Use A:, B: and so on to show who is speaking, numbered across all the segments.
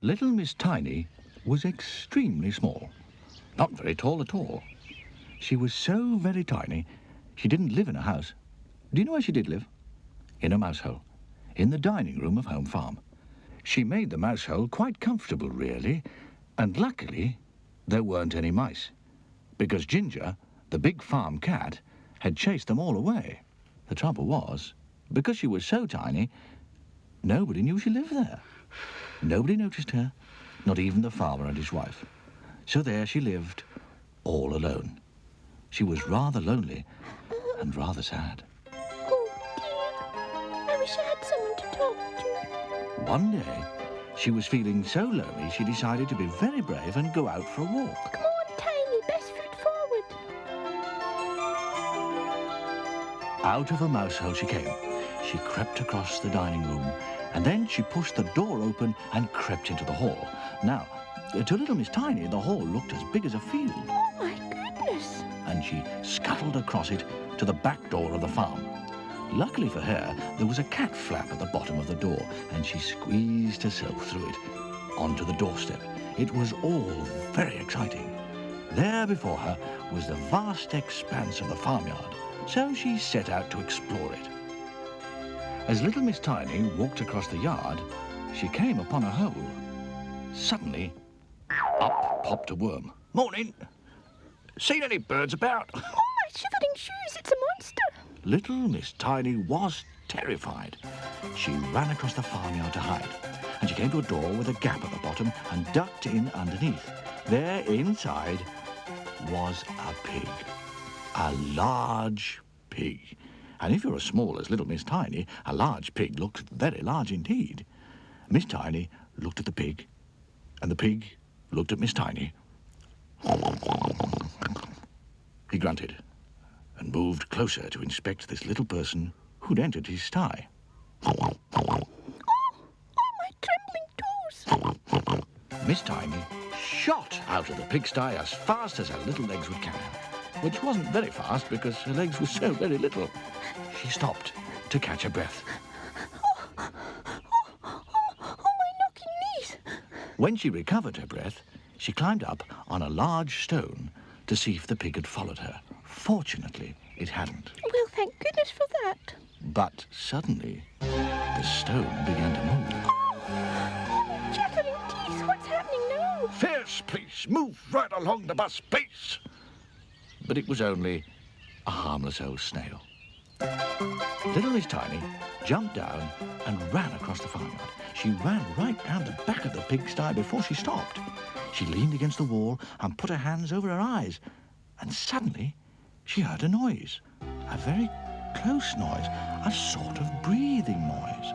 A: Little Miss Tiny was extremely small. Not very tall at all. She was so very tiny, she didn't live in a house. Do you know where she did live? In a mousehole, in the dining room of Home Farm. She made the mousehole quite comfortable, really, and luckily there weren't any mice, because Ginger, the big farm cat, had chased them all away. The trouble was, because she was so tiny, nobody knew she lived there. Nobody noticed her, not even the farmer and his wife. So there she lived, all alone. She was rather lonely and rather sad.
B: Oh, dear. I wish I had someone to talk to.
A: One day, she was feeling so lonely she decided to be very brave and go out for a walk.
B: Come on, Tiny, best foot forward.
A: Out of a mousehole she came. She crept across the dining room, and then she pushed the door open and crept into the hall. Now, to little Miss Tiny, the hall looked as big as a field.
B: Oh, my goodness.
A: And she scuttled across it to the back door of the farm. Luckily for her, there was a cat flap at the bottom of the door, and she squeezed herself through it onto the doorstep. It was all very exciting. There before her was the vast expanse of the farmyard, so she set out to explore it. As little Miss Tiny walked across the yard, she came upon a hole. Suddenly, up popped a worm. Morning! Seen any birds about?
B: Oh, my shivering shoes, it's a monster.
A: Little Miss Tiny was terrified. She ran across the farmyard to hide, and she came to a door with a gap at the bottom and ducked in underneath. There, inside, was a pig. A large pig. And if you're as small as little Miss Tiny, a large pig looks very large indeed. Miss Tiny looked at the pig, and the pig looked at Miss Tiny. He grunted and moved closer to inspect this little person who'd entered his sty.
B: Oh, my trembling toes.
A: Miss Tiny shot out of the pigsty as fast as her little legs would carry her, which wasn't very fast because her legs were so very little. She stopped to catch her breath.
B: Oh, my knocking knees.
A: When she recovered her breath, she climbed up on a large stone to see if the pig had followed her. Fortunately, it hadn't.
B: Well, thank goodness for that.
A: But suddenly, the stone began to move.
B: Oh, chattering teeth, what's happening now?
A: Fierce, please, move right along the bus, please. But it was only a harmless old snail. Little Miss Tiny jumped down and ran across the farmyard. She ran right round the back of the pigsty before she stopped. She leaned against the wall and put her hands over her eyes. And suddenly, she heard a noise. A very close noise. A sort of breathing noise.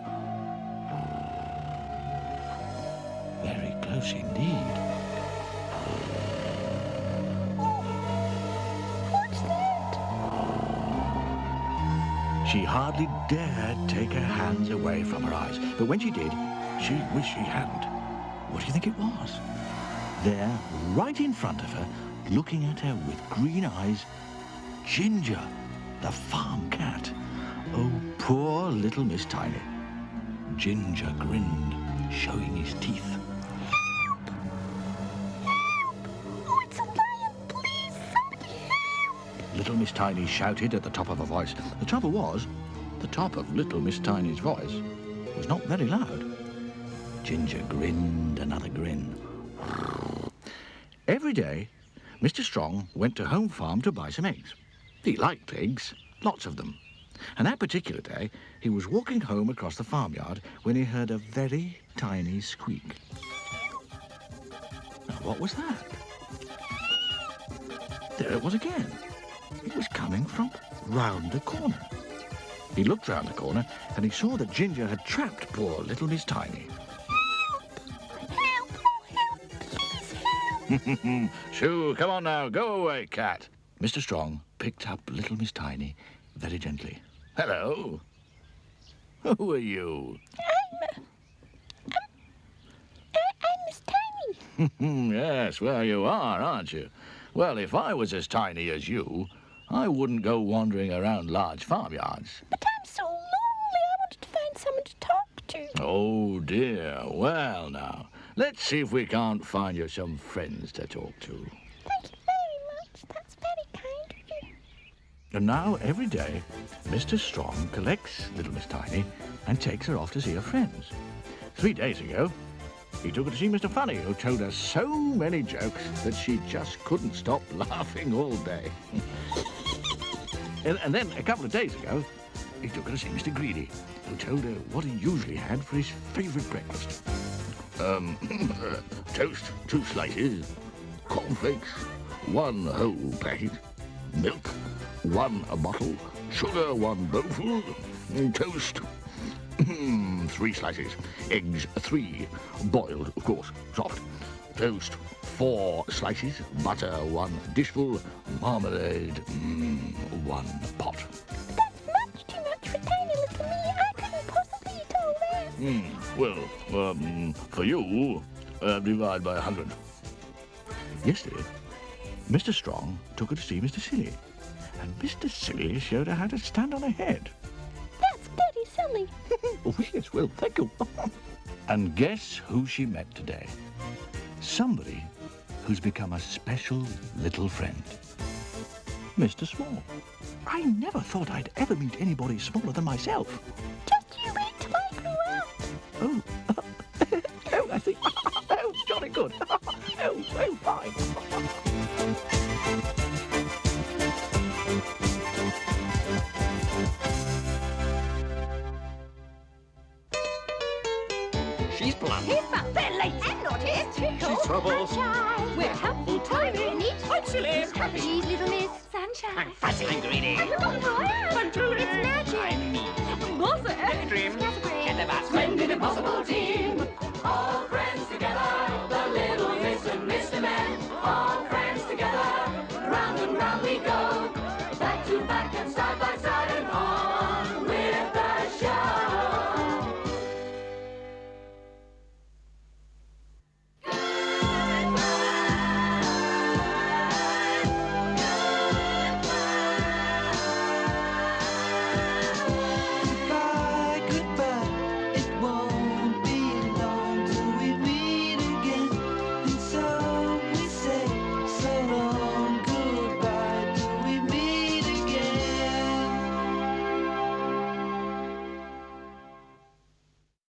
A: Very close indeed.
B: What's that?
A: She hardly dared take her hands away from her eyes. But when she did, she wished she hadn't. What do you think it was? There, right in front of her, looking at her with green eyes, Ginger, the farm cat. Oh, poor little Miss Tiny. Ginger grinned, showing his teeth.
B: Help! Help! Oh, it's a lion, please, somebody help!
A: Little Miss Tiny shouted at the top of her voice. The trouble was, the top of little Miss Tiny's voice was not very loud. Ginger grinned another grin. Every day, Mr. Strong went to Home Farm to buy some eggs. He liked eggs, lots of them. And that particular day, he was walking home across the farmyard when he heard a very tiny squeak. Now, what was that? There it was again. It was coming from round the corner. He looked round the corner and he saw that Ginger had trapped poor little Miss Tiny.
B: Help! Oh, help! Please help!
A: Shoo, come on now, go away, cat. Mr. Strong picked up little Miss Tiny very gently. Hello. Who are you?
B: I'm Miss Tiny.
A: Yes, well, you are, aren't you? Well, if I was as tiny as you, I wouldn't go wandering around large farmyards.
B: But I'm so lonely, I wanted to find someone to talk to.
A: Oh, dear. Well, now, Let's see if we can't find you some friends to talk to.
B: Thank you very much. That's very kind of you.
A: And now, every day, Mr. Strong collects little Miss Tiny and takes her off to see her friends. 3 days ago, he took her to see Mr. Funny, who told her so many jokes that she just couldn't stop laughing all day. And then, a couple of days ago, he took her to see Mr. Greedy, who told her what he usually had for his favourite breakfast. Toast, 2 slices, cornflakes, 1 whole packet, milk, 1 bottle, sugar, 1 bowlful, toast, 3 slices, eggs 3, boiled, of course, soft, toast 4 slices, butter 1 dishful, marmalade 1 pot.
B: That's much too much for tiny little me. I couldn't possibly eat all that.
A: Well, for you, divide by 100. Yesterday, Mr. Strong took her to see Mr. Silly, and Mr. Silly showed her how to stand on her head.
B: That's very silly.
A: Oh, yes, well, thank you. And guess who she met today? Somebody who's become a special little friend. Mr. Small. I never thought I'd ever meet anybody smaller than myself.
B: Just you wait till I grow up.
A: Oh, oh, I think, oh, jolly good. Oh, fine.
C: She's blunt.
D: He's fun. They're late and naughty.
C: She's trouble.
D: Sunshine. We're helpful, tiny, neat.
C: I'm silly.
D: She's little Miss Sunshine.
C: I'm fuzzy and greedy.
D: I'm Royal.
C: I'm Julie.